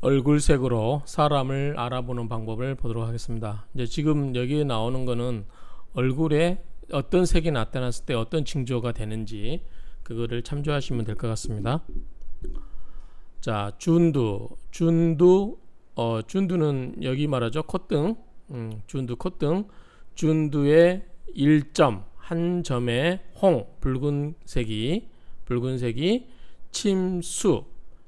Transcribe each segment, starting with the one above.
얼굴색으로 사람을 알아보는 방법을 보도록 하겠습니다. 이제 지금 여기에 나오는 거는 얼굴에 어떤 색이 나타났을 때 어떤 징조가 되는지 그거를 참조하시면 될 것 같습니다. 자, 준두는 여기 말하죠. 콧등, 준두 콧등, 준두의 1점, 한 점의 붉은색이 침수.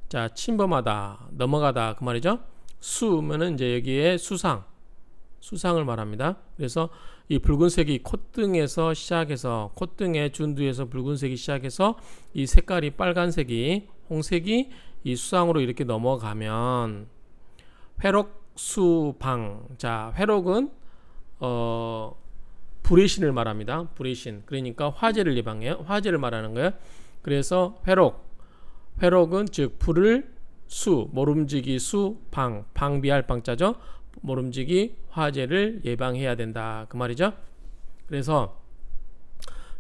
자, 침범하다, 넘어가다 그 말이죠. 수면은 이제 여기에 수상을 말합니다. 그래서 이 붉은색이 콧등에서 시작해서 콧등의 준두에서 붉은색이 시작해서 이 색깔이 빨간색이 홍색이 이 수상으로 이렇게 넘어가면 회록수방. 자, 회록은 불의 신을 말합니다. 불의 신. 그러니까 화재를 예방해요. 화재를 말하는 거예요. 그래서 회록은 즉 불을 모름지기 방비할 방자죠. 모름지기 화재를 예방해야 된다 그 말이죠. 그래서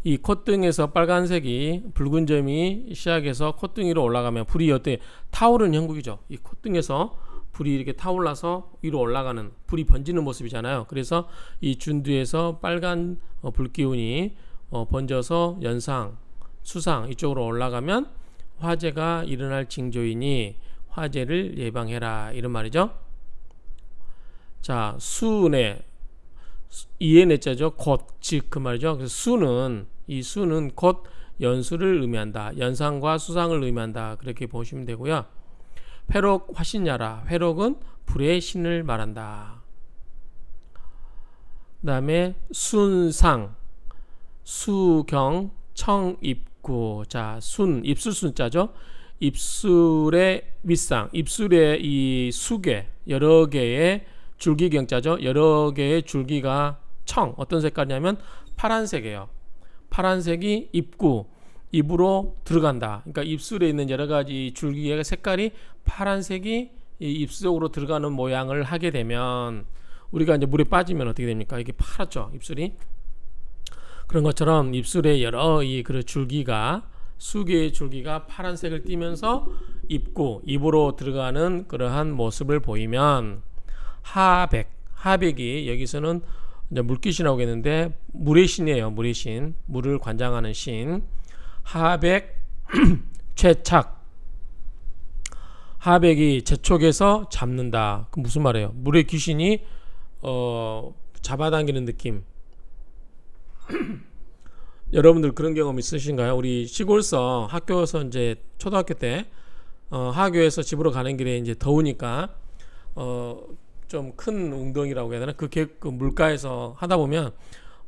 이 콧등에서 빨간색이 붉은 점이 시작해서 콧등 위로 올라가면 불이 어때 타오르는 형국이죠. 이 콧등에서 불이 이렇게 타올라서 위로 올라가는, 불이 번지는 모습이잖아요. 그래서 이 준두에서 빨간 불기운이 번져서 연상, 수상 이쪽으로 올라가면 화재가 일어날 징조이니 화재를 예방해라 이런 말이죠. 자, 수내 이해내자죠. 곧, 즉 그 말이죠. 그래서 수는 곧 연수를 의미한다. 연상과 수상을 의미한다. 그렇게 보시면 되고요. 회록 화신야라. 회록은 불의 신을 말한다. 그 다음에 순상, 수경, 청입구. 자, 입술 순자죠. 입술의 밑상, 입술의 이 수계, 여러 개의 줄기경자죠. 여러 개의 줄기가 어떤 색깔이냐면 파란색이에요. 파란색이 입으로 들어간다. 그러니까 입술에 있는 여러 가지 줄기의 색깔이 파란색이 입술 속으로 들어가는 모양을 하게 되면 우리가 이제 물에 빠지면 어떻게 됩니까? 이게 파랗죠, 입술이. 그런 것처럼 입술에 여러 그 줄기가 수개의 줄기가 파란색을 띠면서 입으로 들어가는 그러한 모습을 보이면 하백이 여기서는 이제 물귀신이라고 했는데 물의 신이에요. 물의 신, 물을 관장하는 신. 하백 최착. 하백이 재촉에서 잡는다. 그 무슨 말이에요? 물의 귀신이 잡아당기는 느낌. 여러분들 그런 경험 있으신가요? 우리 시골서 학교에서 이제 초등학교 때 학교에서 집으로 가는 길에 이제 더우니까 좀 큰 웅덩이라고 해야 되나? 그 물가에서 하다 보면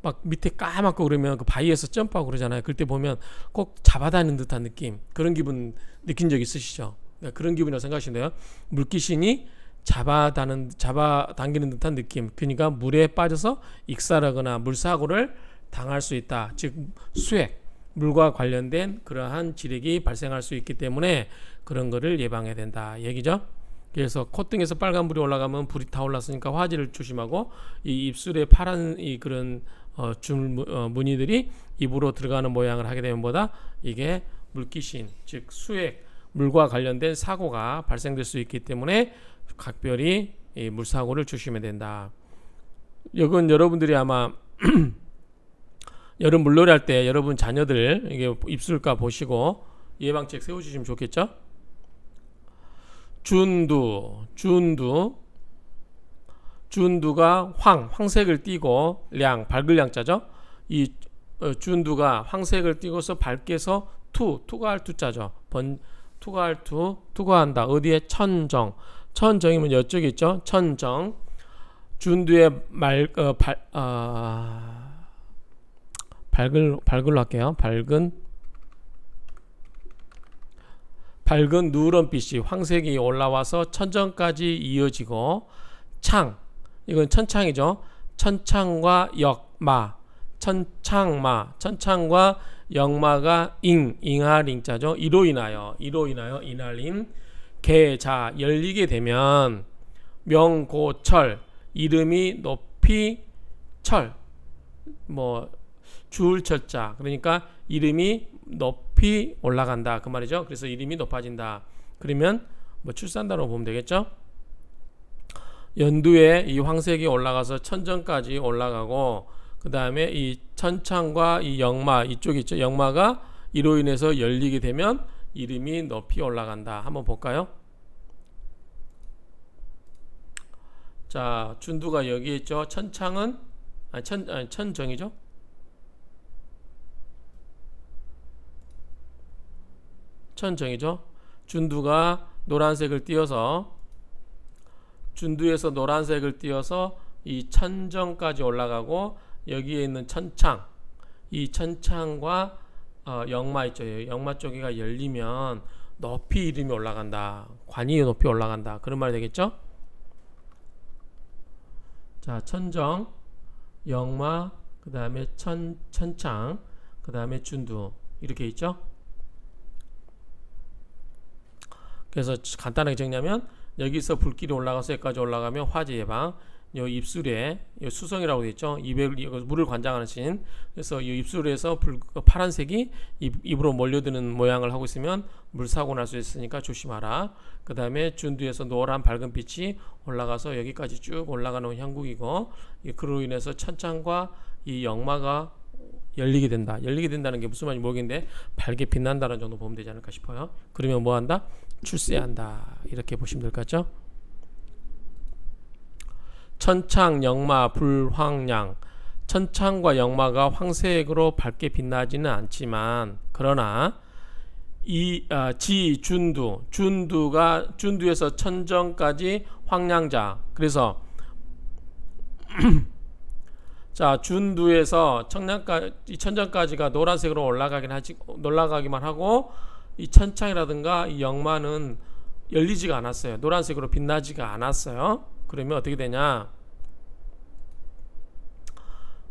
막 밑에 까맣고 그러면 그 바위에서 점프하고 그러잖아요. 그때 보면 꼭 잡아다니는 듯한 느낌. 그런 기분 느낀 적 있으시죠? 그런 기분이라고 생각하시는데요. 물귀신이 잡아당기는 듯한 느낌. 그러니까 물에 빠져서 익사하거나 물사고를 당할 수 있다. 즉 수액, 물과 관련된 그러한 질액이 발생할 수 있기 때문에 그런 거를 예방해야 된다 얘기죠. 그래서 콧등에서 빨간 불이 올라가면 불이 타올랐으니까 화재를 조심하고 이 입술에 파란 그런 무늬들이 입으로 들어가는 모양을 하게 되면 이게 물귀신, 즉 수액, 물과 관련된 사고가 발생될 수 있기 때문에 각별히 이 물사고를 조심해야 된다. 이건 여러분들이 아마 여름 물놀이 할 때 여러분 자녀들 이게 입술가 보시고 예방책 세워주시면 좋겠죠. 준두가 황색을 띠고 밝을 양자죠. 이 준두가 황색을 띠고서 밝게서 투과할 투자죠. 투과한다. 어디에? 천정이면 이쪽에 있죠. 천정. 준두의 밝을로 할게요. 밝은 누런빛이 황색이 올라와서 천정까지 이어지고 이건 천창이죠. 천창과 역마, 천창과 역마가 잉하링자죠. 이로 인하여 이날림 개자 열리게 되면 명고철 이름이 높이 주울철자 그러니까 이름이 높이 올라간다 그 말이죠. 그래서 이름이 높아진다. 그러면 뭐 출산다라고 보면 되겠죠. 연두에 이 황색이 올라가서 천정까지 올라가고, 그 다음에 이 천창과 이 역마 이쪽 있죠. 역마가 이로 인해서 열리게 되면 이름이 높이 올라간다. 한번 볼까요? 자, 준두가 여기 있죠. 천창은 천정이죠. 천정이죠. 준두가 노란색을 띄어서, 준두에서 노란색을 띄어서 이 천정까지 올라가고, 여기에 있는 천창, 이 천창과 역마 있죠. 역마 쪽이가 열리면 높이 이름이 올라간다. 관이 높이 올라간다. 그런 말이 되겠죠. 자, 천정, 역마, 그 다음에 천창, 그 다음에 준두, 이렇게 있죠. 그래서 간단하게 정리하면, 여기서 불길이 올라가서 여기까지 올라가면 화재 예방, 요 입술에 요 수성이라고 되어 있죠. 입에 물을 관장하는 신. 그래서 이 입술에서 파란색이 입으로 몰려드는 모양을 하고 있으면 물사고 날 수 있으니까 조심하라. 그 다음에 준두에서 노란 밝은 빛이 올라가서 여기까지 쭉 올라가는 형국이고, 그로 인해서 천창과 이 역마가 열리게 된다. 열리게 된다는 게 무슨 말인지 모르겠는데 밝게 빛난다는 정도 보면 되지 않을까 싶어요. 그러면 뭐 한다? 출세한다. 이렇게 보시면 될 것 같죠? 천창, 역마, 불황량. 천창과 역마가 황색으로 밝게 빛나지는 않지만, 그러나 준두에서 천정까지 황량자. 그래서 자, 준두에서 천정까지가 노란색으로 올라가기만 하고, 이 천창이라든가 이 역마는 열리지가 않았어요. 노란색으로 빛나지가 않았어요. 그러면 어떻게 되냐?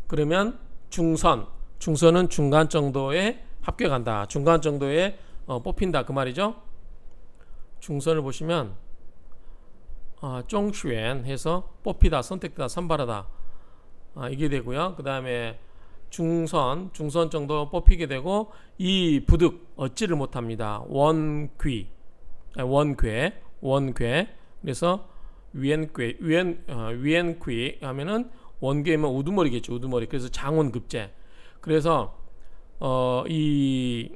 그러면 중선은 중간 정도에 합격한다. 중간 정도에 뽑힌다. 그 말이죠. 중선을 보시면 쫑슈엔 해서 뽑히다, 선택되다, 선발하다, 이게 되고요. 그 다음에 중선 정도 뽑히게 되고, 이 부득 얻지를 못합니다. 원괴. 그래서 위엔괴 하면은 원괴면 우두머리겠죠. 우두머리. 그래서 장원급제. 그래서 이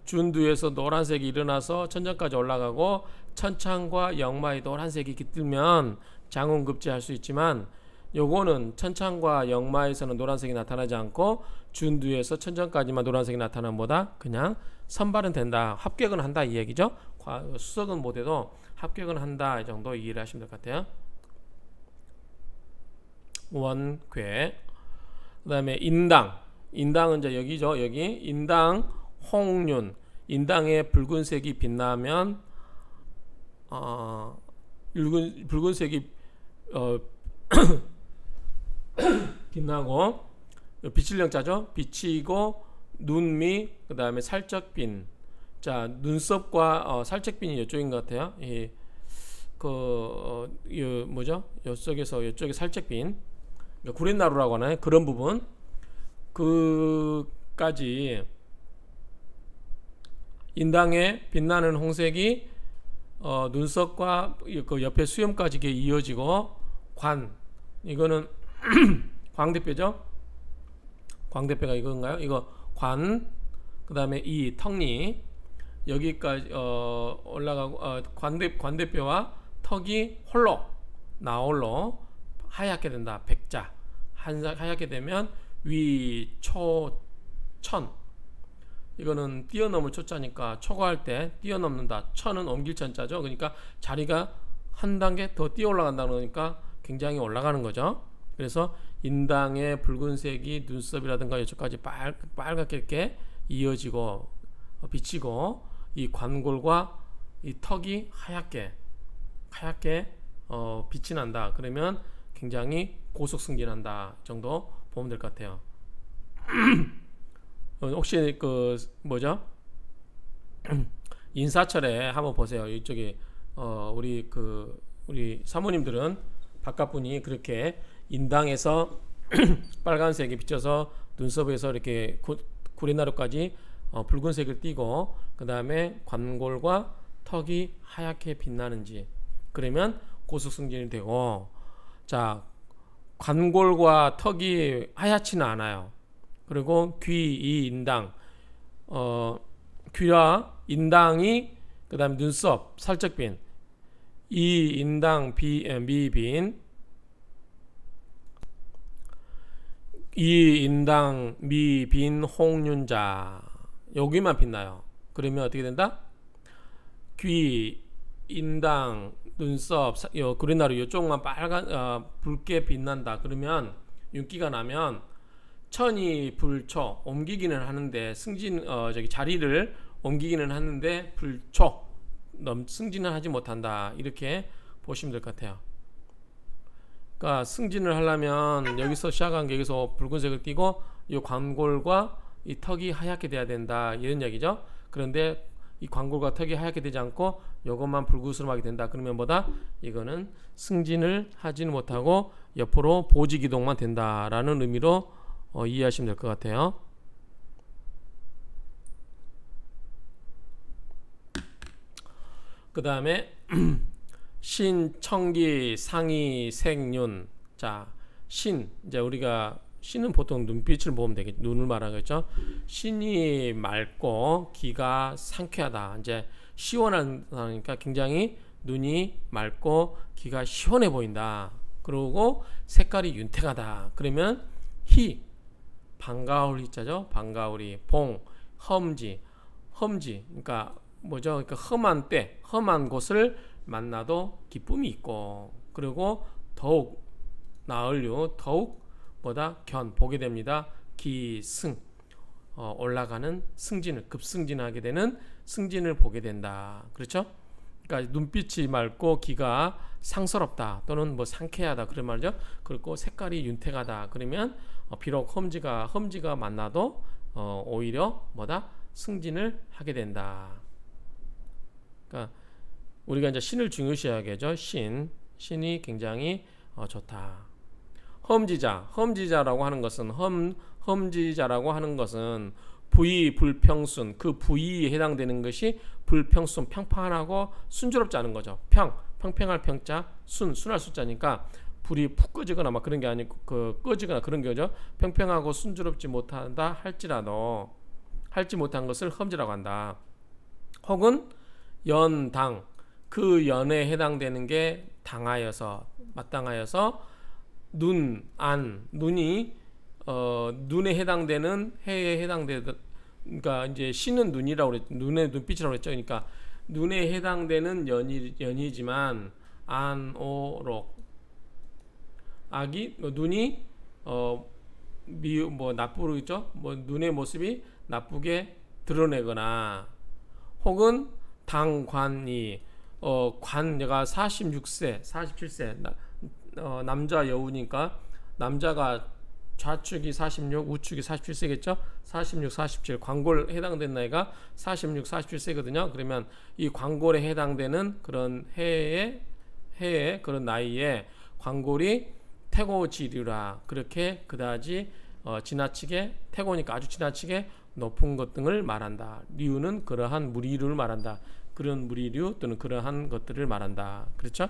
준두에서 노란색이 일어나서 천정까지 올라가고, 천창과 역마의 노란색이 깃들면 장원급제할 수 있지만, 요거는 천창과 역마에서는 노란색이 나타나지 않고 준두에서 천정까지만 노란색이 나타나는 보다 그냥 선발은 된다. 합격은 한다, 이 얘기죠. 수석은 못해도 합격은 한다, 이 정도 이해를 하시면 될 것 같아요. 원괴. 그 다음에 인당은 이제 여기죠. 여기 인당, 홍륜. 인당의 붉은색이 빛나면 붉은색이 빛나고, 빛을 영자죠. 빛이고, 눈미, 그 다음에 살적빈. 자, 눈썹과 살적빈이 이쪽인 것 같아요. 뭐죠? 이쪽에 살적빈, 구렛나루라고 하나요? 그런 부분, 그까지 인당에 빛나는 홍색이 눈썹과 그 옆에 수염까지 이어지고, 이거는 광대뼈죠. 광대뼈가 이건가요? 이거 관. 그 다음에 이 턱니 여기까지 올라가고, 관대뼈와 턱이 나홀로 하얗게 된다. 백자. 하얗게 되면 위초천. 이거는 뛰어넘을 초자니까 초과할 때 뛰어넘는다. 천은 옮길 천자죠. 그러니까 자리가 한 단계 더 뛰어 올라간다. 그러니까 굉장히 올라가는 거죠. 그래서 인당의 붉은색이 눈썹이라든가 이쪽까지 빨갛게 이렇게 이어지고 비치고, 이 관골과 이 턱이 하얗게 빛이 난다. 그러면 굉장히 고속 승진한다 정도 보면 될 것 같아요. 혹시 뭐죠? 인사철에 한번 보세요. 이쪽에 우리 사모님들은 바깥분이 그렇게 인당에서 빨간색이 비쳐서 눈썹에서 이렇게 구렛나루까지 붉은색을 띠고 그 다음에 관골과 턱이 하얗게 빛나는지, 그러면 고속승진이 되고, 자, 관골과 턱이 하얗지는 않아요. 그리고 귀, 이 인당, 귀와 인당이, 그 다음에 눈썹 살짝 빈, 이 인당 미빈, 이 인당 미빈 홍윤자, 여기만 빛나요. 그러면 어떻게 된다? 귀, 인당, 눈썹, 그린나루 이쪽만 빨간 붉게 빛난다. 그러면 윤기가 나면 천이 불초, 옮기기는 하는데 승진 자리를 옮기기는 하는데 불초, 승진을 하지 못한다. 이렇게 보시면 될 것 같아요. 그러니까 승진을 하려면 여기서 시작한 게 여기서 붉은색을 띠고 이 관골과 이 턱이 하얗게 돼야 된다, 이런 얘기죠. 그런데 이 관골과 턱이 하얗게 되지 않고 이것만 붉으스름하게 된다. 그러면 뭐다? 이거는 승진을 하지는 못하고 옆으로 보직이동만 된다라는 의미로 이해하시면 될 것 같아요. 그 다음에 신, 청기, 상이, 색윤. 자, 신, 이제 우리가 신은 보통 눈빛을 보면 되겠죠. 눈을 말하겠죠. 신이 맑고 기가 상쾌하다. 이제 시원하니까 굉장히 눈이 맑고 기가 시원해 보인다. 그리고 색깔이 윤택하다. 그러면 희, 반가울 희자죠. 반가울이, 봉, 험지, 그러니까 뭐죠? 그러니까 험한 때, 험한 곳을 만나도 기쁨이 있고, 그리고 더욱 나을류, 더욱 보다 보게 됩니다. 기승, 올라가는 승진을, 급승진하게 되는 승진을 보게 된다. 그렇죠? 그러니까 눈빛이 맑고 기가 상스럽다 또는 뭐 상쾌하다 그런 말이죠. 그리고 색깔이 윤택하다 그러면 비록 험지가 만나도 오히려 뭐다? 승진을 하게 된다. 그러니까 우리가 이제 신을 중요시하겠죠. 신이 굉장히 좋다. 험지자라고 하는 것은 험지자라고 하는 것은 부위 불평순, 그 부위에 해당되는 것이 불평순, 평평하고 순조롭지 않은 거죠. 평평할 평자, 순할 숫자니까 불이 푹 꺼지거나 막 그런 게 아니고 꺼지거나 그런 거죠. 평평하고 순조롭지 못한다 할지라도 할지 못한 것을 험지라고 한다. 혹은 연당, 그 연에 해당되는 게 당하여서 마땅하여서 눈이 눈에 해당되는 해에 해당되는, 그러니까 이제 신은 눈이라고 그랬죠. 눈의 눈빛이라고 그랬죠. 그러니까 눈에 해당되는 연이지만 안오록, 악이 눈이 나쁘겠죠. 눈의 모습이 나쁘게 드러내거나, 혹은 당관이 얘가 46세 47세 남자 여우니까 남자가 좌측이 46, 우측이 47세겠죠. 46, 47 관골 해당된 나이가 46, 47세거든요. 그러면 이 관골에 해당되는 그런 해에 그런 나이에 관골이 태고지류라, 그렇게 그다지 지나치게, 태고니까 아주 지나치게 높은 것 등을 말한다. 류는 그러한 무리류를 말한다. 그런 무리류 또는 그러한 것들을 말한다. 그렇죠?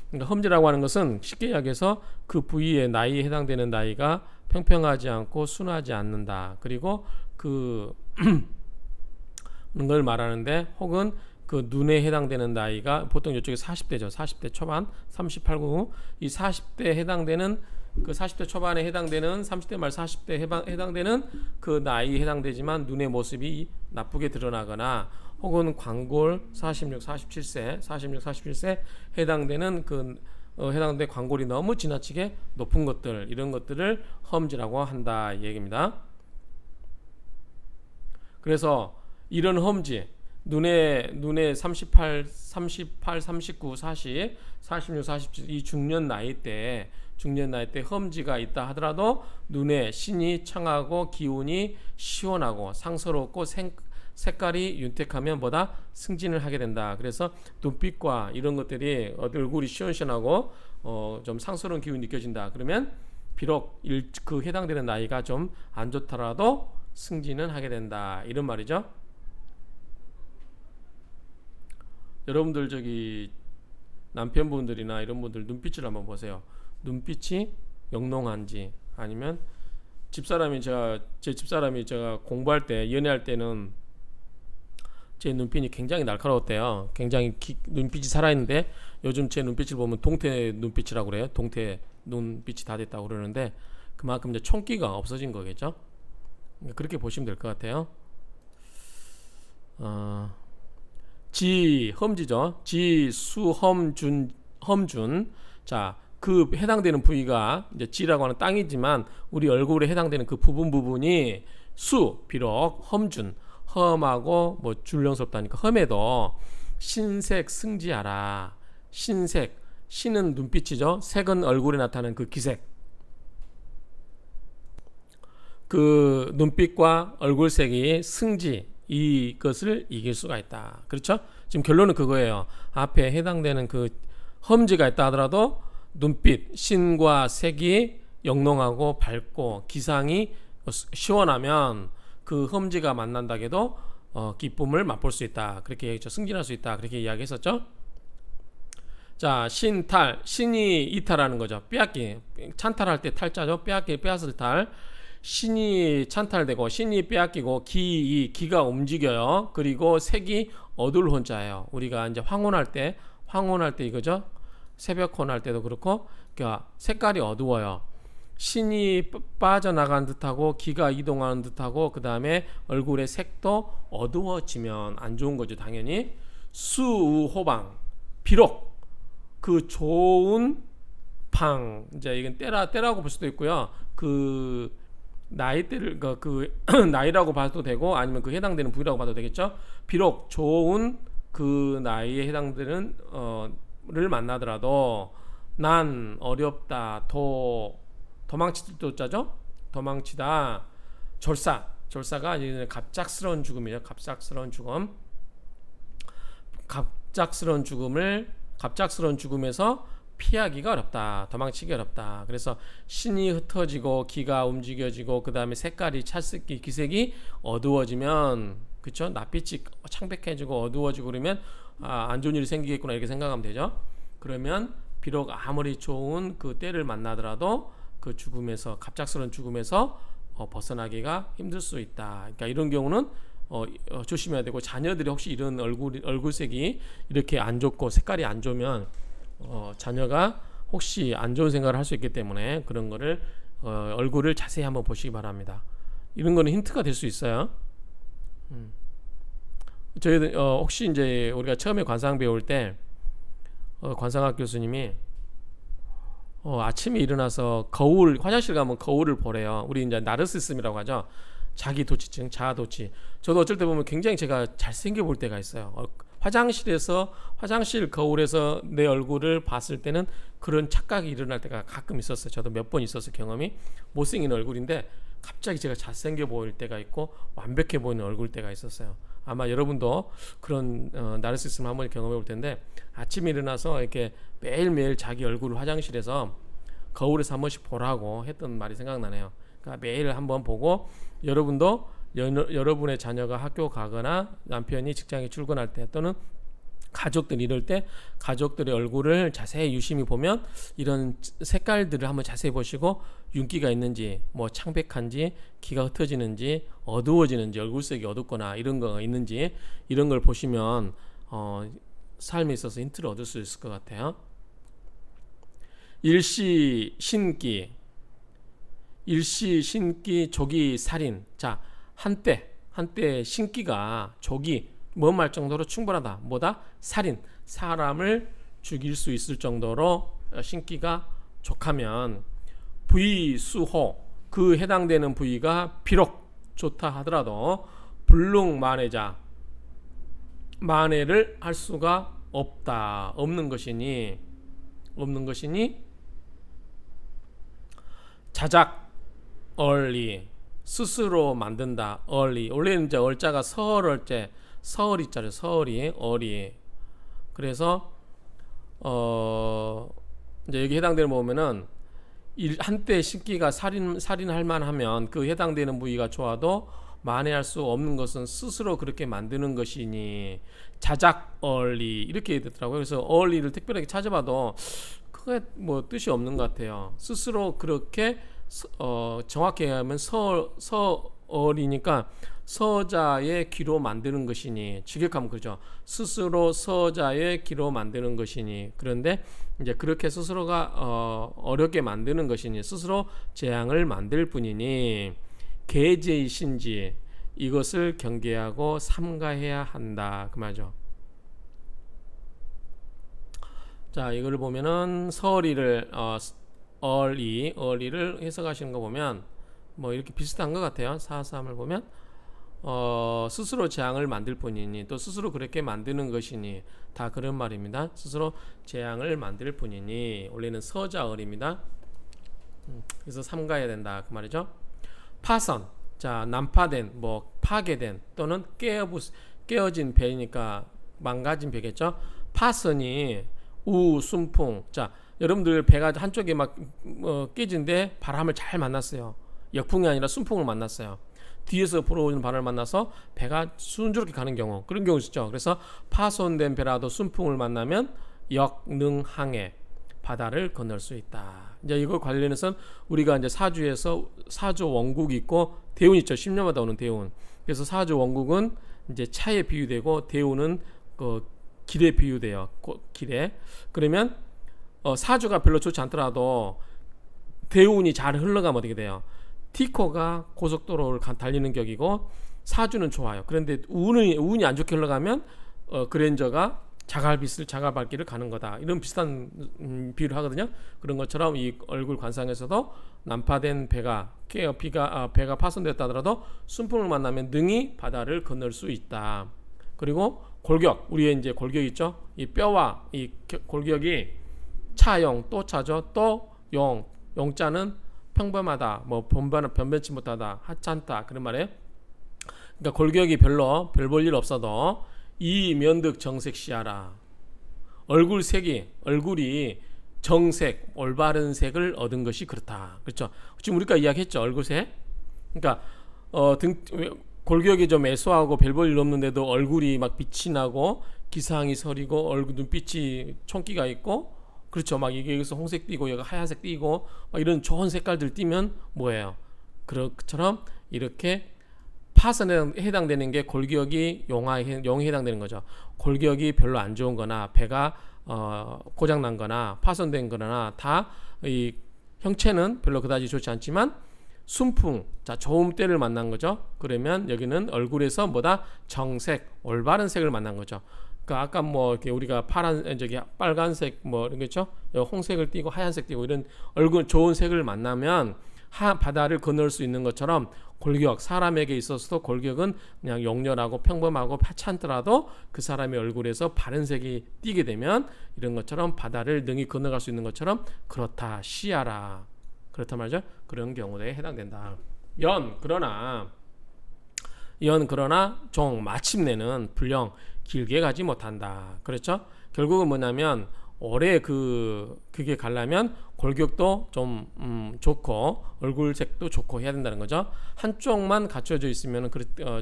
그러니까 험지라고 하는 것은 쉽게 이야기해서 그 부위의 나이에 해당되는 나이가 평평하지 않고 순하지 않는다. 그리고 그걸 말하는데, 혹은 그 눈에 해당되는 나이가 보통 이쪽에 40대죠. 40대 초반, 38, 9, 이 40대에 해당되는 그 40대 초반에 해당되는 30대 말 40대에 해당되는 그 나이에 해당되지만 눈의 모습이 나쁘게 드러나거나, 혹은 관골 46, 47세 해당되는 해당된 관골이 너무 지나치게 높은 것들, 이런 것들을 험지라고 한다 이 얘기입니다. 그래서 이런 험지, 눈에 38, 39, 40, 46, 47 이 중년 나이 때 험지가 있다 하더라도 눈에 신이 청하고 기운이 시원하고 상서롭고 색깔이 윤택하면 뭐다? 승진을 하게 된다. 그래서 눈빛과 이런 것들이 얼굴이 시원시원하고 좀 상스러운 기운이 느껴진다. 그러면 비록 그 해당되는 나이가 좀 안 좋더라도 승진은 하게 된다 이런 말이죠. 여러분들 저기 남편분들이나 이런 분들 눈빛을 한번 보세요. 눈빛이 영롱한지, 아니면 제 집사람이 제가 공부할 때, 연애할 때는 제 눈빛이 굉장히 날카로웠대요. 굉장히 눈빛이 살아있는데 요즘 제 눈빛을 보면 동태 눈빛이라고 그래요. 동태 눈빛이 다 됐다고 그러는데 그만큼 이제 총기가 없어진 거겠죠. 그렇게 보시면 될 것 같아요. 험지죠. 험준. 자, 그 해당되는 부위가 이제 지라고 하는 땅이지만 우리 얼굴에 해당되는 그 부분이 비록 험준, 험하고 뭐 줄령스럽다니까 험해도 신색 승지하라. 신은 눈빛이죠. 색은 얼굴에 나타나는 그 기색. 그 눈빛과 얼굴색이 승지, 이것을 이길 수가 있다. 그렇죠? 지금 결론은 그거예요. 앞에 해당되는 그 험지가 있다 하더라도 눈빛, 신과 색이 영롱하고 밝고 기상이 시원하면 그 험지가 만난다 해도 기쁨을 맛볼 수 있다. 그렇게 얘기했죠. 승진할 수 있다. 그렇게 이야기했었죠. 자, 신이 이탈하는 거죠. 빼앗기. 찬탈할 때 탈자죠. 빼앗을 탈. 신이 찬탈되고 신이 빼앗기고 기가 움직여요. 그리고 색이 어두울 혼자예요. 우리가 이제 황혼할 때 이거죠. 새벽혼 할 때도 그렇고, 그러니까 색깔이 어두워요. 신이 빠져나간 듯하고 기가 이동하는 듯하고, 그 다음에 얼굴의 색도 어두워지면 안 좋은 거죠. 당연히 수호방, 비록 그 좋은 방, 이제 이건 때라고 볼 수도 있고요. 그 나이대를 그 나이라고 봐도 되고, 아니면 그 해당되는 부위라고 봐도 되겠죠. 비록 좋은 그 나이에 해당되는 를 만나더라도 난 어렵다. 도망칠 도자죠. 도망치다. 졸사가 이제 갑작스러운 죽음이에요. 갑작스러운 죽음에서 피하기가 어렵다. 도망치기 어렵다. 그래서 신이 흩어지고 기가 움직여지고, 그 다음에 색깔이 찰색이 기색이 어두워지면, 그쵸? 낯빛이 창백해지고 어두워지고 그러면 안 좋은 일이 생기겠구나 이렇게 생각하면 되죠. 그러면 비록 아무리 좋은 그 때를 만나더라도 그 갑작스러운 죽음에서 벗어나기가 힘들 수 있다. 그러니까 이런 경우는 조심해야 되고, 자녀들이 혹시 이런 얼굴색이 이렇게 안 좋고 색깔이 안 좋으면 자녀가 혹시 안 좋은 생각을 할 수 있기 때문에 그런 거를 얼굴을 자세히 한번 보시기 바랍니다. 이런 거는 힌트가 될 수 있어요. 저희들 혹시 이제 우리가 처음에 관상 배울 때 관상학 교수님이 아침에 일어나서 화장실 가면 거울을 보래요. 우리 이제 나르시즘이라고 하죠. 자기 도취증, 자아 도취. 저도 어쩔 때 보면 굉장히 제가 잘생겨 볼 때가 있어요. 화장실 거울에서 내 얼굴을 봤을 때는 그런 착각이 일어날 때가 가끔 있었어요. 저도 몇 번 있었어요. 경험이. 못생긴 얼굴인데 갑자기 제가 잘생겨 보일 때가 있고 완벽해 보이는 얼굴 때가 있었어요. 아마 여러분도 그런 나르시즘 한번 경험해 볼 텐데, 아침에 일어나서 이렇게 매일매일 자기 얼굴을 화장실에서 거울에서 한 번씩 보라고 했던 말이 생각나네요. 그러니까 매일 한번 보고, 여러분도 여러분의 자녀가 학교 가거나 남편이 직장에 출근할 때 또는 가족들 이럴 때 가족들의 얼굴을 자세히 유심히 보면 이런 색깔들을 한번 자세히 보시고, 윤기가 있는지, 뭐 창백한지, 기가 흩어지는지, 어두워지는지, 얼굴색이 어둡거나 이런 거가 있는지, 이런 걸 보시면 삶에 있어서 힌트를 얻을 수 있을 것 같아요. 일시 신기, 조기 살인. 자, 한때 신기가 조기 뭐말 정도로 충분하다. 뭐다? 살인, 사람을 죽일 수 있을 정도로 신기가 족하면, 부의수호, 그 해당되는 부위가 비록 좋다 하더라도 불능만해자, 만해를 할 수가 없는 것이니 자작 얼리, 스스로 만든다. 얼리, 원래는 이제 얼자가 서얼이자죠. 서얼이 어리. 그래서 이제 여기 해당되는 거 보면은 한때 신기가 살인할 만하면 그 해당되는 부위가 좋아도 만회할 수 없는 것은 스스로 그렇게 만드는 것이니 자작어리 이렇게 되더라고요. 그래서 어리를 특별하게 찾아봐도 그게 뭐 뜻이 없는 것 같아요. 스스로 그렇게 정확히 하면 서어리니까 서자의 기로 만드는 것이니, 직역하면 그죠. 스스로 서자의 기로 만드는 것이니. 그런데 이제 그렇게 스스로가 어렵게 만드는 것이니, 스스로 재앙을 만들 뿐이니 계제이신지 이것을 경계하고 삼가해야 한다 그 말이죠. 자, 이걸 보면은 서리를 어리를 해석하시는 거 보면 뭐 이렇게 비슷한 것 같아요. 4.3을 보면 스스로 재앙을 만들 뿐이니, 또 스스로 그렇게 만드는 것이니, 다 그런 말입니다. 스스로 재앙을 만들 뿐이니. 원래는 서자어리입니다. 그래서 삼가해야 된다 그 말이죠. 파선, 자, 난파된, 뭐 파괴된 또는 깨어진 배니까 망가진 배겠죠. 파선이 우순풍. 자, 여러분들 배가 한쪽에 막 깨진데 바람을 잘 만났어요. 역풍이 아니라 순풍을 만났어요. 뒤에서 불어오는 바람을 만나서 배가 순조롭게 가는 경우, 그런 경우 있죠. 그래서 파손된 배라도 순풍을 만나면 역능항해, 바다를 건널 수 있다. 이제 이거 관련해서 우리가 이제 사주에서 사주 원국이 있고 대운 있죠. 10년마다 오는 대운. 그래서 사주 원국은 이제 차에 비유되고 대운은 그 길에 비유돼요. 길에. 그러면 사주가 별로 좋지 않더라도 대운이 잘 흘러가면 어떻게 돼요? 티코가 고속도로를 달리는 격이고 사주는 좋아요. 그런데 운이 안 좋게 흘러가면 그랜저가 자갈발길을 가는 거다. 이런 비슷한 비유를 하거든요. 그런 것처럼 이 얼굴 관상에서도 난파된 배가 배가 파손됐다 하더라도 순풍을 만나면 능히 바다를 건널 수 있다. 그리고 골격, 우리의 이제 골격 있죠. 이 뼈와 이 골격이 차용, 또 차죠. 또 용, 용자는 평범하다, 뭐 변변치 못하다, 하찮다 그런 말이에요. 그러니까 골격이 별로 별 볼 일 없어도 이 면득 정색시하라. 얼굴이 정색, 올바른 색을 얻은 것이 그렇다. 그렇죠. 지금 우리가 이야기했죠. 얼굴색. 그러니까 골격이 좀 애소하고 별 볼 일 없는데도 얼굴이 막 빛이 나고 기상이 서리고 얼굴 눈빛이 총기가 있고, 그렇죠. 막 이게 여기서 홍색 띄고 여기 하얀색 띄고 막 이런 좋은 색깔들 띄면 뭐예요? 그처럼 이렇게 파선에 해당되는 게 골격이 용에 해당되는 거죠. 골격이 별로 안 좋은 거나 배가 고장 난 거나 파손된 거나 다 이 형체는 별로 그다지 좋지 않지만 순풍, 자, 좋은 때를 만난 거죠. 그러면 여기는 얼굴에서 뭐다? 정색, 올바른 색을 만난 거죠. 그러니까 아까 뭐 이렇게 우리가 빨간색 뭐 이런 거 있죠. 홍색을 띠고 하얀색 띠고 이런 얼굴 좋은 색을 만나면 바다를 건널 수 있는 것처럼 골격, 사람에게 있어서도 골격은 그냥 용렬하고 평범하고 하찮더라도 그 사람의 얼굴에서 바른 색이 띠게 되면 이런 것처럼 바다를 능히 건너갈 수 있는 것처럼 그렇다 시하라. 그렇단 말이죠. 그런 경우에 해당된다. 그러나 종 마침내는 불령 길게 가지 못한다. 그렇죠? 결국은 뭐냐면 오래 그게 가려면 골격도 좀 좋고 얼굴색도 좋고 해야 된다는 거죠. 한쪽만 갖춰져 있으면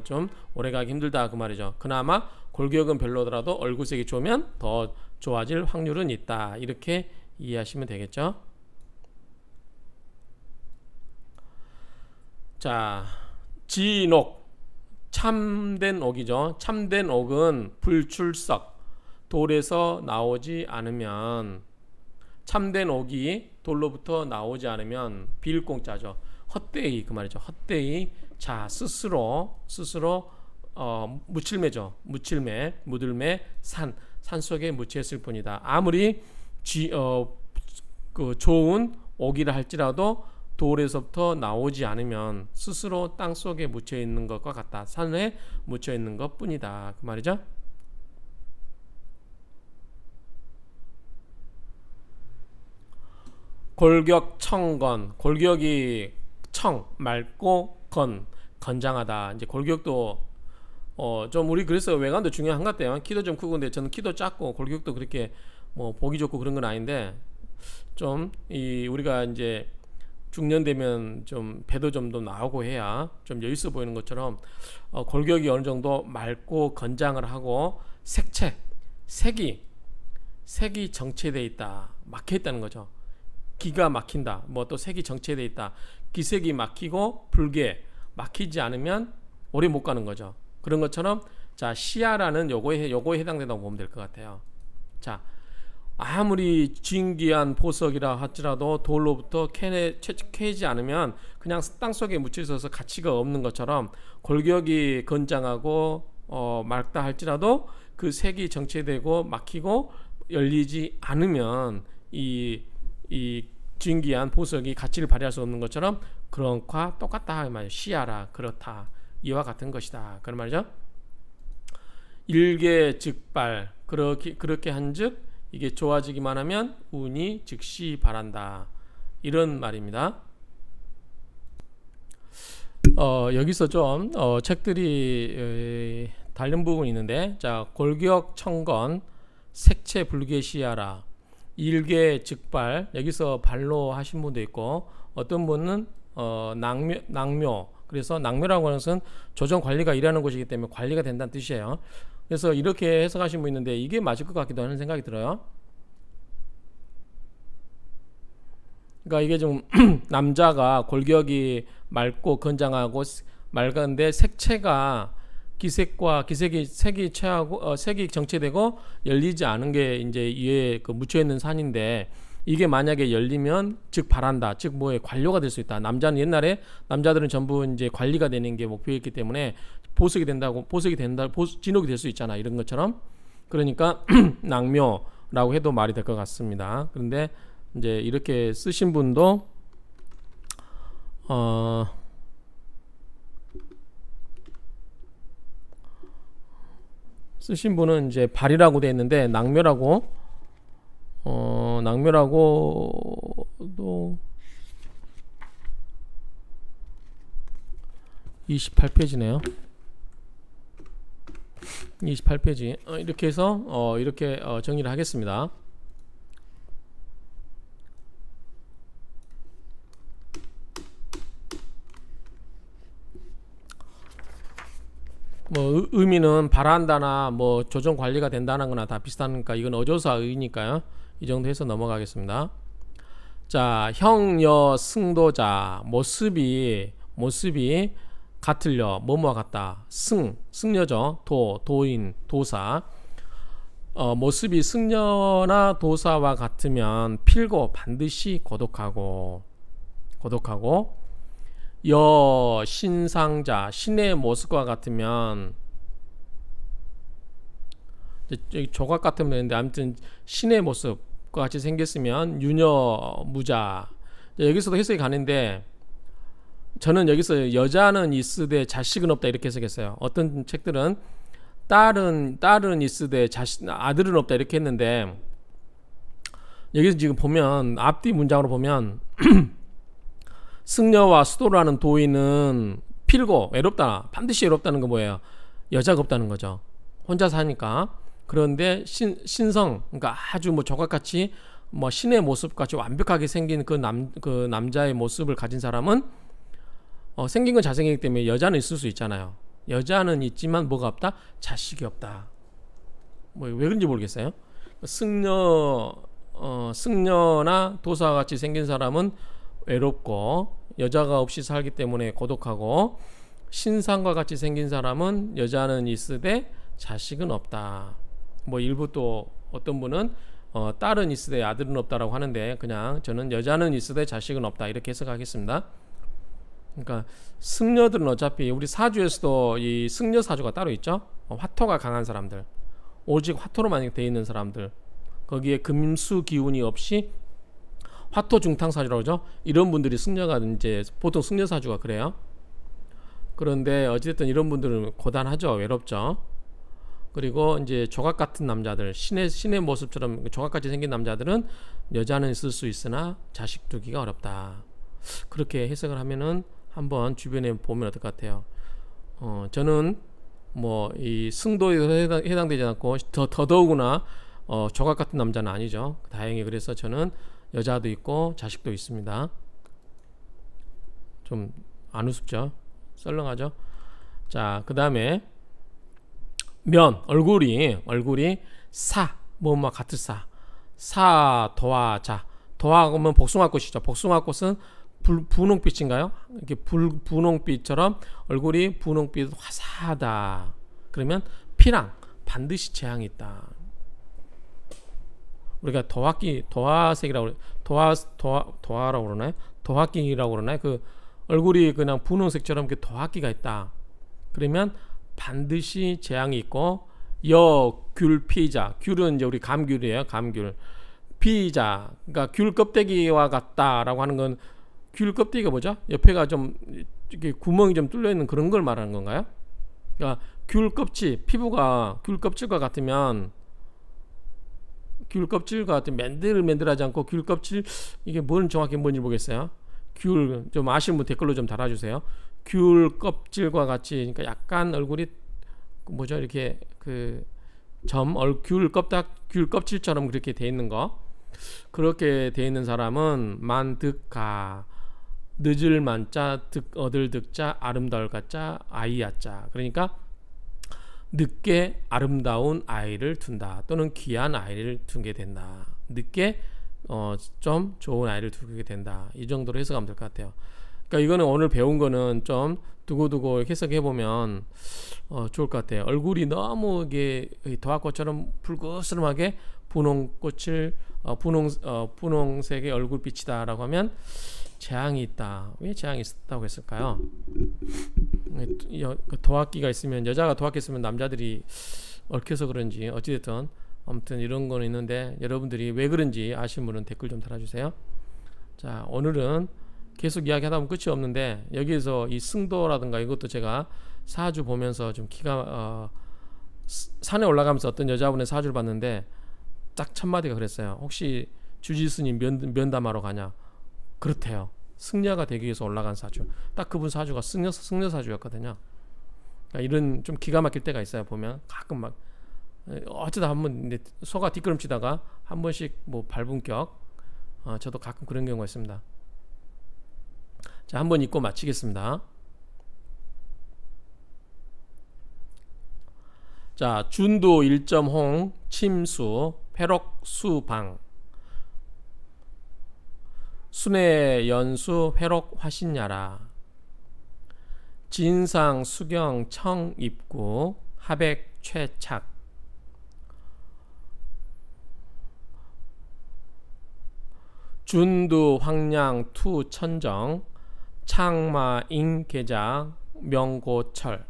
좀 오래 가기 힘들다 그 말이죠. 그나마 골격은 별로더라도 얼굴색이 좋으면 더 좋아질 확률은 있다. 이렇게 이해하시면 되겠죠. 자, 진옥, 참된 옥이죠. 참된 옥은 불출석, 돌에서 나오지 않으면, 참된 옥이 돌로부터 나오지 않으면 빌공자죠. 헛되이 그 말이죠. 헛되이 자 스스로 무칠매죠. 무들매 산 속에 묻혀있을 뿐이다. 아무리 좋은 옥이라 할지라도 돌에서부터 나오지 않으면 스스로 땅 속에 묻혀 있는 것과 같다. 산에 묻혀 있는 것 뿐이다. 그 말이죠. 골격 청건, 골격이 맑고 건장하다. 이제 골격도 좀 우리 그래서 외관도 중요한 것 같아요. 키도 좀 크고, 근데 저는 키도 작고 골격도 그렇게 뭐 보기 좋고 그런 건 아닌데 좀 우리가 이제 중년 되면 좀 배도 좀 더 나오고 해야 좀 여유 있어 보이는 것처럼 골격이 어느 정도 맑고 건장을 하고 색이 정체돼 있다, 막혀 있다는 거죠. 기가 막힌다, 뭐 또 색이 정체돼 있다, 기색이 막히고 불게 막히지 않으면 오래 못 가는 거죠. 그런 것처럼 자, 시야라는 요거에 해당된다고 보면 될 것 같아요. 자, 아무리 진귀한 보석이라 할지라도 돌로부터 캐지 않으면 그냥 땅속에 묻혀 있어서 가치가 없는 것처럼 골격이 건장하고 맑다 할지라도 그 색이 정체되고 막히고 열리지 않으면 이 진귀한 보석이 가치를 발휘할 수 없는 것처럼 그런 것과 똑같다 말이에요. 시야라 그렇다, 이와 같은 것이다, 그런 말이죠. 일개즉발, 그렇게 한즉 이게 좋아지기만 하면 운이 즉시 바란다, 이런 말입니다. 여기서 좀 책들이 다른 부분이 있는데, 자, 골격청건 색채불개시야라, 일개즉발, 여기서 발로 하신 분도 있고 어떤 분은 낭묘, 그래서 낭묘라고 하는 것은 조정 관리가 일하는 곳이기 때문에 관리가 된다는 뜻이에요. 그래서 이렇게 해석하신 분 있는데 이게 맞을 것 같기도 하는 생각이 들어요. 그러니까 이게 좀 남자가 골격이 맑고 건장하고 맑은데 색채가 색이 최하고 색이 정체되고 열리지 않은 게 이제 위에 그 묻혀 있는 산인데, 이게 만약에 열리면 즉 바란다, 즉 뭐에 관료가 될 수 있다. 옛날에 남자들은 전부 이제 관리가 되는 게 목표였기 때문에 보석이 된다, 진옥이 될 수 있잖아, 이런 것처럼. 그러니까 낭묘라고 해도 말이 될 것 같습니다. 그런데 이제 이렇게 쓰신 분도 쓰신 분은 이제 발이라고 되어 있는데 낭묘라고도 28페이지네요. 28페이지. 이렇게 해서 이렇게 정리를 하겠습니다. 뭐 의미는 바란다나 뭐 조정 관리가 된다는 거나 다 비슷하니까 이건 어조사의니까요. 이 정도 해서 넘어가겠습니다. 자, 형여 승도자, 모습이 같을려, 뭐뭐와 같다. 승려죠. 도인, 도사. 모습이 승려나 도사와 같으면 필고 반드시 고독하고 여 신상자, 신의 모습과 같으면, 조각 같으면 되는데 아무튼 신의 모습과 같이 생겼으면 유녀무자. 여기서도 해석이 가는데 저는 여기서 여자는 있으되 자식은 없다 이렇게 해석했어요. 어떤 책들은 딸은 있으되 아들은 없다 이렇게 했는데, 여기서 지금 보면 앞뒤 문장으로 보면 승려와 수도라는 도인은 필고 외롭다, 반드시 외롭다는 거 뭐예요? 여자가 없다는 거죠. 혼자 사니까. 그런데 신성, 그러니까 아주 뭐 조각같이 뭐 신의 모습같이 완벽하게 생긴 그 남자의 모습을 가진 사람은 생긴 건 잘생기기 때문에 여자는 있을 수 있잖아요. 여자는 있지만 뭐가 없다? 자식이 없다. 뭐 왜 그런지 모르겠어요. 승려나 도사와 같이 생긴 사람은 외롭고 여자가 없이 살기 때문에 고독하고, 신상과 같이 생긴 사람은 여자는 있으되 자식은 없다. 뭐 일부 또 어떤 분은 딸은 있으되 아들은 없다라고 하는데, 그냥 저는 여자는 있으되 자식은 없다 이렇게 해석하겠습니다. 그러니까 승려들은 어차피 우리 사주에서도 이 승려 사주가 따로 있죠. 화토가 강한 사람들, 오직 화토로만 되어 있는 사람들, 거기에 금수 기운이 없이 화토 중탕 사주라고 하죠. 이런 분들이 승려가 이제 보통 승려 사주가 그래요. 그런데 어쨌든 이런 분들은 고단하죠, 외롭죠. 그리고 이제 조각 같은 남자들, 신의 모습처럼 조각같이 생긴 남자들은 여자는 있을 수 있으나 자식 두기가 어렵다. 그렇게 해석을 하면은 한번 주변에 보면 어떨 것 같아요. 저는 뭐 이 승도에 해당되지 않고 더더욱이나 조각 같은 남자는 아니죠. 다행히. 그래서 저는 여자도 있고 자식도 있습니다. 좀 안 우습죠? 썰렁하죠? 자, 그 다음에 면, 얼굴이 뭐뭐 같을 사 도화 자, 도화하면 복숭아꽃이죠. 복숭아꽃은 분홍빛인가요? 이렇게 분홍빛처럼 얼굴이 분홍빛 화사하다. 그러면 피랑 반드시 재앙이 있다. 우리가 도화색이라고 도화라고 그러나요? 도화기라고 그러나요? 그 얼굴이 그냥 분홍색처럼 그 도화기가 있다. 그러면 반드시 재앙이 있고, 귤 피자, 귤은 이제 우리 감귤이에요. 감귤 피자, 그러니까 귤 껍데기와 같다라고 하는 건, 귤 껍데기가 뭐죠? 옆에가 좀 이렇게 구멍이 좀 뚫려 있는 그런 걸 말하는 건가요? 그러니까 귤 껍질, 피부가 귤 껍질과 같으면, 귤 껍질과 같은 맨들맨들하지 않고 귤 껍질, 이게 뭔 정확히 뭔지 모르겠어요. 귤 좀 아시는 분 댓글로 좀 달아주세요. 귤 껍질과 같이, 그러니까 약간 얼굴이 뭐죠? 이렇게 그 귤 껍질처럼 그렇게 돼 있는 거, 그렇게 돼 있는 사람은 만득가, 늦을 만자, 얻을 득자, 아름다울 가자, 아이야자. 그러니까 늦게 아름다운 아이를 둔다, 또는 귀한 아이를 두게 된다. 늦게 좀 좋은 아이를 두게 된다. 이 정도로 해석하면 될 것 같아요. 그러니까 이거는 오늘 배운 거는 좀 두고두고 해석해 보면 좋을 것 같아요. 얼굴이 너무 이게 도화꽃처럼 불그스름하게 분홍색의 얼굴빛이다라고 하면 재앙이 있다. 왜 재앙이 있다고 했을까요? 도화기가 있으면, 여자가 도화기 있으면 남자들이 얽혀서 그런지 어찌됐든 아무튼 이런 거는 있는데, 여러분들이 왜 그런지 아시는 분은 댓글 좀 달아주세요. 자, 오늘은 계속 이야기하다 보면 끝이 없는데, 여기에서 이 승도라든가 이것도 제가 사주 보면서 좀 산에 올라가면서 어떤 여자분의 사주를 봤는데 딱 첫 마디가 그랬어요. 혹시 주지스님 면담하러 가냐? 그렇대요. 승려가 되기 위해서 올라간 사주. 딱 그분 사주가 승려 사주였거든요. 그러니까 이런 좀 기가 막힐 때가 있어요. 보면 가끔 막 어쩌다 한번 소가 뒷걸음치다가 한 번씩 뭐 밟은 격, 저도 가끔 그런 경우가 있습니다. 자, 한번 읽고 마치겠습니다. 자, 준도 1.홍 침수 회록 수방 순회 연수 회록 화신야라 진상 수경 청 입구 하백 최착 준두 황량 투 천정 창마 잉계자 명고철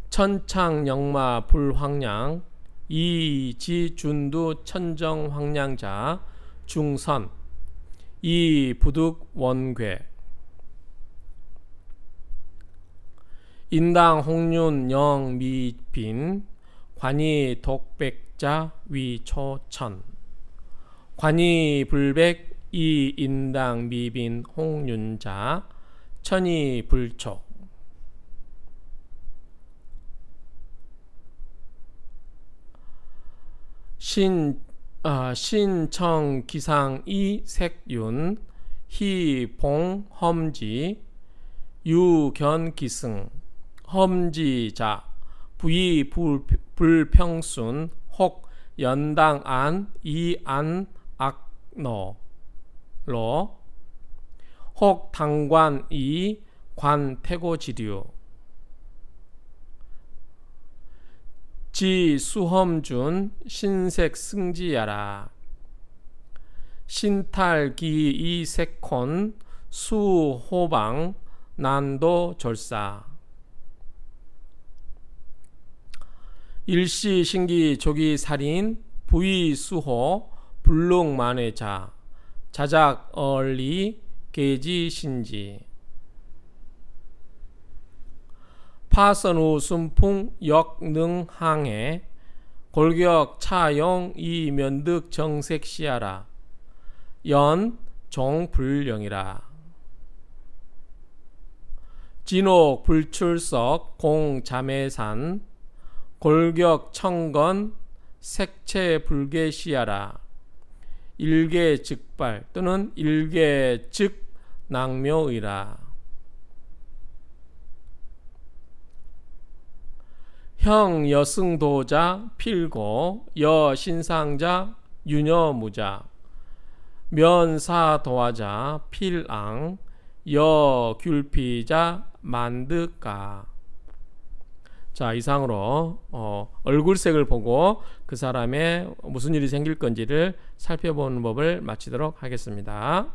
천창영마 불황량 이지준두 천정황량자 중선 이부득 원괴 인당 홍윤 영미빈 관이 독백자 위초천 관이 불백 이인당 미빈 홍윤자 천이 불초 신청 기상 이색윤 희봉 험지 유견 기승 험지자 부이 불평순 혹 연당안 이안 악노 로 혹 당관 이 관태고지류 지 수험준 신색 승지야라 신탈기 이색콘 수호방 난도 절사 일시 신기 조기 살인 부의 수호 불능만회자 자작 얼리 계지 신지 파선우 순풍 역능항해 골격 차용 이면득 정색시하라 연 종불령이라 진옥 불출석 공자매산 골격 청건 색채불개시하라 일개즉발 또는 일개즉 낭묘의라. 형 여승도자 필고 여신상자 유녀무자 면사도화자 필앙 여귤피자 만드가. 자, 이상으로 얼굴색을 보고 그 사람의 무슨 일이 생길 건지를 살펴보는 법을 마치도록 하겠습니다.